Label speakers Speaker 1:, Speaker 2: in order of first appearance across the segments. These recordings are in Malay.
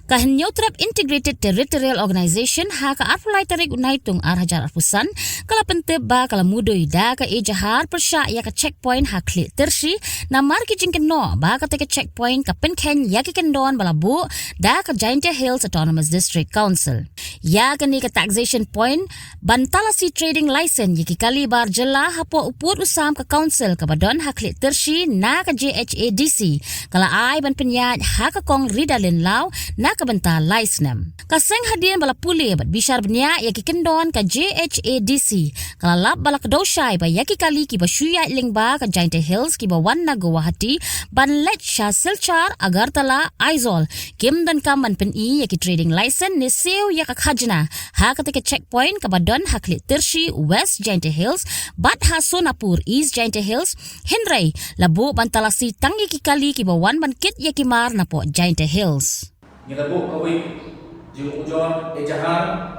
Speaker 1: Kahenyo Trap Integrated Territorial Organization ha ka arpulai tarik unaitung arhajar arpusan kala penteb ba kala mudoy da ka ejahar persya ya ka checkpoint ha klik tersi na marki jingken no ba ka teke checkpoint ka penken ya ki kendon balabu da ka Giant Hills Autonomous District Council ya ka ni ka taxation point bantalasi trading license ya ki kali bar jela ha po upur usam ka council ka badon ha klik tersi na ka JHADC kala ai ban penyat ha ka kong ridalin law na kabanta license kaseng hadian bala puli bat bishar benya yaki kendon ka JHADC kala lab bala kadoshai ba yaki kali ki ba shuya lingba ka Giant Hills ki ba wanna Guwahati ban let sha silchar Agartala Aizol kim dan kaman pen i yaki trading license ni sew yaka khajna ha ka teke checkpoint ka badon hakli tershi West Giant Hills bat ha Sonapur East Giant Hills Henry labu bantalasi tangi ki kali ki ba wan ban kit yaki mar na po Giant Hills
Speaker 2: Ngilabo kawin yung ujon ejahar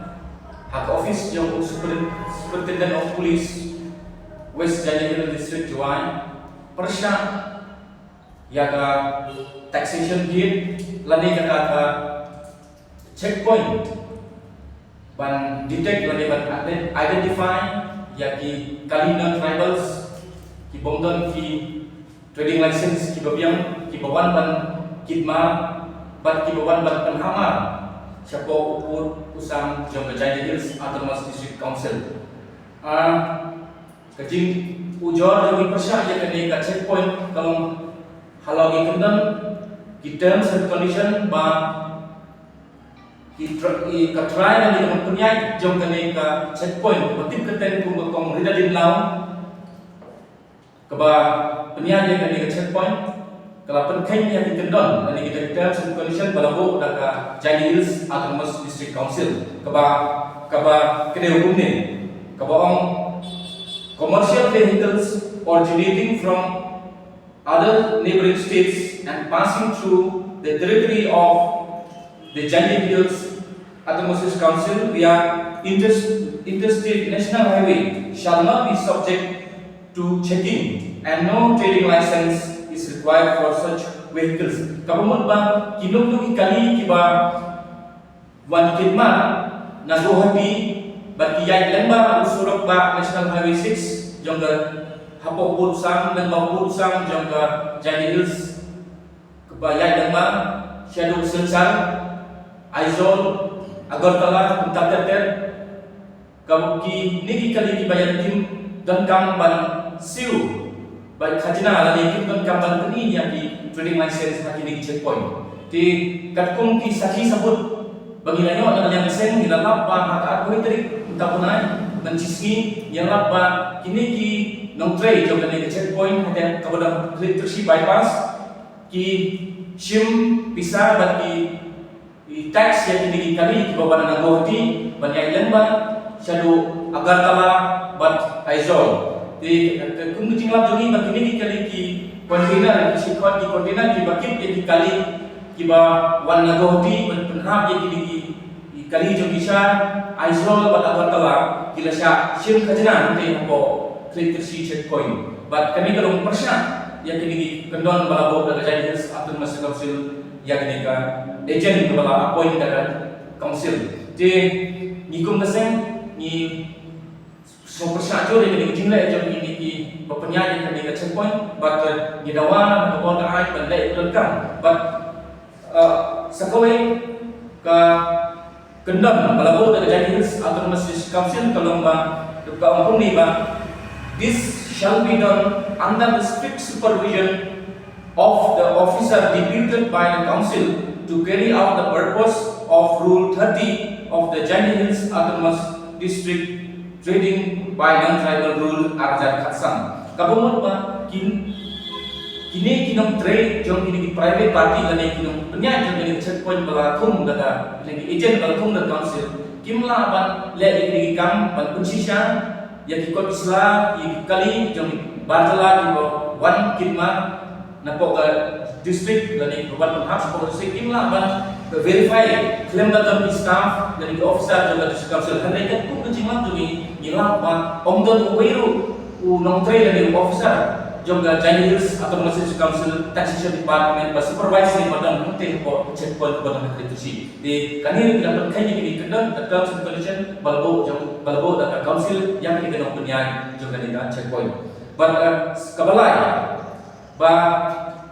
Speaker 2: hak office yung superintendent of police West Giant Hills District Juan persya yaga taxation gate lani kata checkpoint ban detect lani ban identify yaki kalina tribals ki bongdon ki trading license ki babiang ki bawan ban kidma bat kibawan bat penhamar siapa ukur usang jom Giant Hills Autonomous District Council kejing ujor dari persya yang kena kat checkpoint kalau halau kendam kita terms and condition ba kita try dan kita mempunyai jom kena kat checkpoint betul keten kung ridadin law keba penyai yang kena kat checkpoint kalau penting yang dikendon dan kita terms and condition balabu dak Giant Hills Autonomous District Council kaba kena hukum ni kaba ong commercial vehicles originating from other neighboring states and passing through the territory of the Giant Hills Autonomous District Council via interstate national highway shall not be subject to checking and no trading license is required for such vehicles. Kapamot ba kinugdug kali kiba wan kidma na Guwahati ba kiyay lang ba usurok ba National Highway 6 jong ga hapo pursang dan mapursang jong ga Giant Hills kebayay lang ba Shadow Sensar Aizol Agartala Untater kamuki niki kali kibayan tim dan kamban siu baik khajna lani kim kan kamban tani yang di trading license haki di checkpoint di katkung ki sakhi sabut bagi lanyo ada yang sen gilalap ba haka aku itri untapunai dan cisni yang lapba kini ki nong tray jom ni checkpoint hada kabada electricity bypass ki shim pisah bagi tax yang kini kali ki bawah na Guwahati banyak yang ba shadow Agartala bat Aizol di kung jinglam jongi bagini kali ki container ki sikot ki container ki bakit ki kali ki ba wan na Guwahati penhab ye ki kali jong bisa Aizol bat Agartala kila sya sim khajna te ko electricity checkpoint bat kami kalong persya yang kini kendon balabo daga Giant Hills Autonomous Council yang kini ka agent kepala appoint daga council di nikum kaseng ni so persyajo ni kini jingle jom ini ki pepenyanyi kini ka checkpoint but ni dawa ko ka ai pandai rekam but sakawe ka kendam balabo daga Giant Hills Autonomous District Council kalau ba ka ongkong ni ba this shall be done under the strict supervision of the officer deputed by the council to carry out the purpose of Rule 30 of the Giant Hills Autonomous District Trading by Non-Tribal Rule Arjat Khatsam. Kapamot ba kini kinong trade jom kini private party lani kinong penyan jom kini checkpoint balakum daga lagi agent balakum daga council kimla ban le kini kam ban kunsisya yang ikut Islam yang kali jom bartala di wan kidma napo ka district lani buat penghap sepo district kimla ban verify claim dalam staff dari officer juga district council hendak pun kencing lam tu ni nilap ba omdon uiru u nong trade dari officer jongga Giant Hills Autonomous District Council Taxation Department ba supervise ni badan hunting po checkpoint badan akreditasi di kanil dapat kanya kini kendang terms and condition balbo da council yang kini kenong penyan jongga ni checkpoint but kabalay ba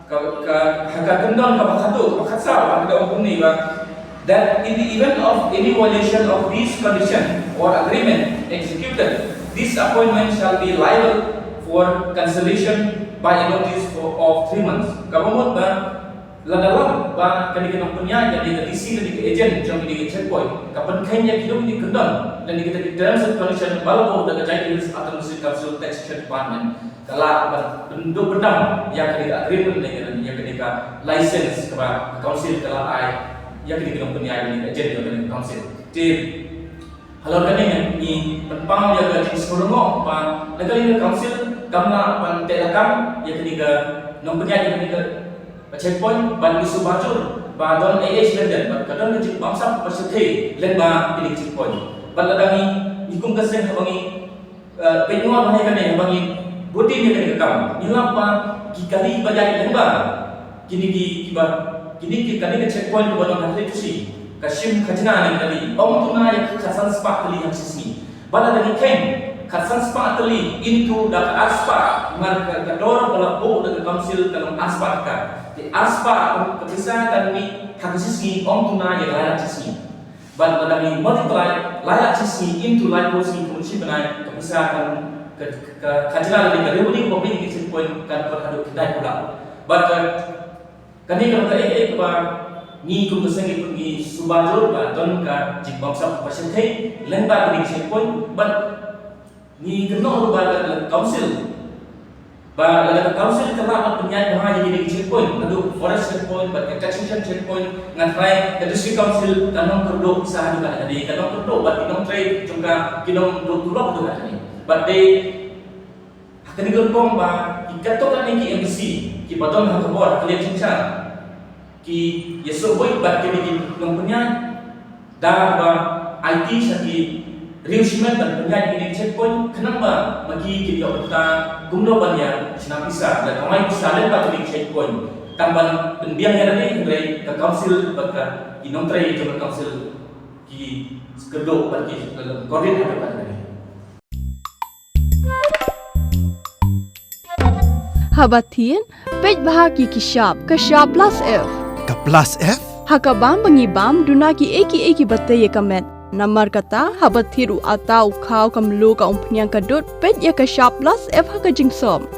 Speaker 2: haka kendang kabakatu kabakatsa ang daong ni ba that in the event of any violation of these condition or agreement executed, this appointment shall be liable for cancellation by a notice of 3 months. Kabamot ba ladalam ba kanilang punya jadi kadisi dari agent jom di checkpoint kapan kanya kidong di kendang dan kita di terms and condition balabo daga Giant Hills Autonomous Council Taxation Department kala bentuk benam yang kena agreement dengan yang kena license kepada council kala ai yang kita punya ini agent dengan council. Jadi kalau kami ni penpang yang gaji sekolah pan negara council kamna pan telakam yang kita nomornya yang kita checkpoint ban isu bacur badon lenden ban kadang kecil bangsa persekei lemba pilih checkpoint. Ban ladangi ikum kaseng habangi penyuap bahaya kan yang habangi bodi ni kena kam. Hilang pa kikali bajai lemba kini kami ke checkpoint ke badan akreditasi kasim khajna ni kali tuna yang khasan spa kali yang sisi bala dari ken khasan spa kali into dak aspa marka kador bala bo dengan council dalam aspa ka di aspa kebisa dan ni hakisisi tuna yang layak sisi bala dari multiply layak sisi into layak sisi kunci benai kebisa kan khajna ni kali ini public checkpoint kan berhadap kedai pula but kani kalau tak ba ni kung kesengi pergi subajur ba don ka jibangsa pasien kai lemba ni checkpoint but ni kena ba council ba la council kena penyai bahaya jadi checkpoint lalu forest checkpoint ba taxation checkpoint ngatrai the district council kanong kerdo bisa juga tadi kanong kerdo ba kinong trade juga kinong tulok juga tadi but they hakani gerpong ba ikatokan ni MBC ki baton hakabor kalian cincang ki yeso boy bat kini nong penyan dah ba IT saki reusimen dan penyan ini checkpoint kenapa bagi kini kita gumno banyak sinapisa dan kamai bisa lepas kini checkpoint tamban pendiang yang ada dari ke council baka inong tray ke council ki kedok bagi koordinat apa tadi.
Speaker 3: Habatin, pej bahagi kishap plus F.
Speaker 4: Ka plus F?
Speaker 3: Hakabam bangibam dunaki eki batai kamet. Namar kata habathiru atau kau kamlu ka umpnyang kadut pej ya kishap plus F haka jingsom.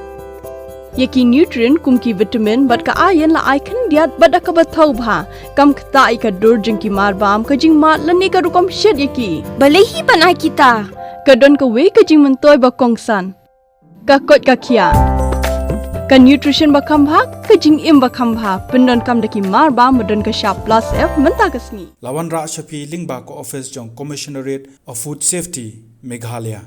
Speaker 3: Yaki nutrient kumki vitamin bat ka ayan la icon diat bada ka bathau bha kam kta ika dur jingki marbam ka jing mat lani ka rukom shed yaki. Balehi banai kita. Kadon ka we ka jing mentoy ba kongsan. Ka kot ka kia. Ka nutrition bakam bhag ka jing im bakam bhag pendon kam daki mar ba modon ka sharp plus F menta kasni
Speaker 4: Lawan Ra Shafi Lingba ko office jong Commissionerate of Food Safety Meghalaya